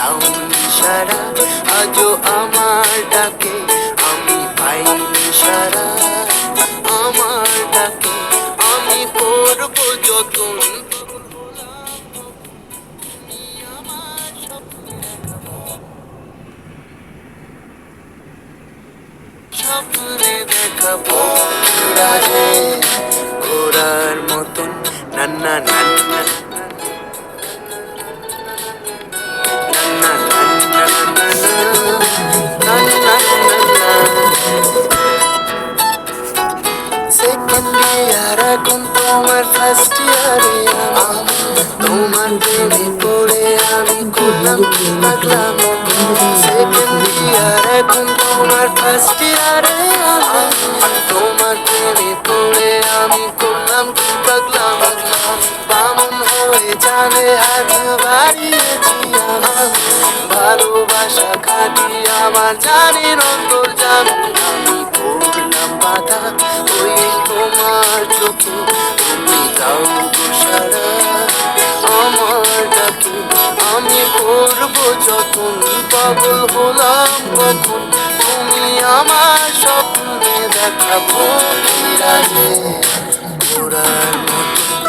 দাওনি সারা, আজও আমার ডাকে আমি পাইনি সারা। আমার ডাকে আমি করব যতন, স্বপ্নে দেখা বন্ধুরা যে ঘোরার মতন নান্না নান্না সেকেন্ড ইয়ার এখন তোমার ফার্স্ট ইয়ারে আমি, তোমার প্রেমে পড়ে আমি করলাম কি পাগলাম। সেকেন্ড ইয়ার এখন তোমার ফার্স্ট ইয়ারে আমি, তোমার প্রেমে পড়ে আমি করলাম কি পাগলাম। বামন হয়ে জানে হাত বাড়িয়েছি আমি, ভালোবাসা খাটি আমার জানের অন্তর জানো। আমি করলাম বাধা ওই তোমার চোখে, তুমি দাও গো সারা। আমার ডাকে আমি করব যতন, পাগল হলাম কখন তুমি আমার স্বপ্নে দেখাবো রাজে ঘোরার মতো।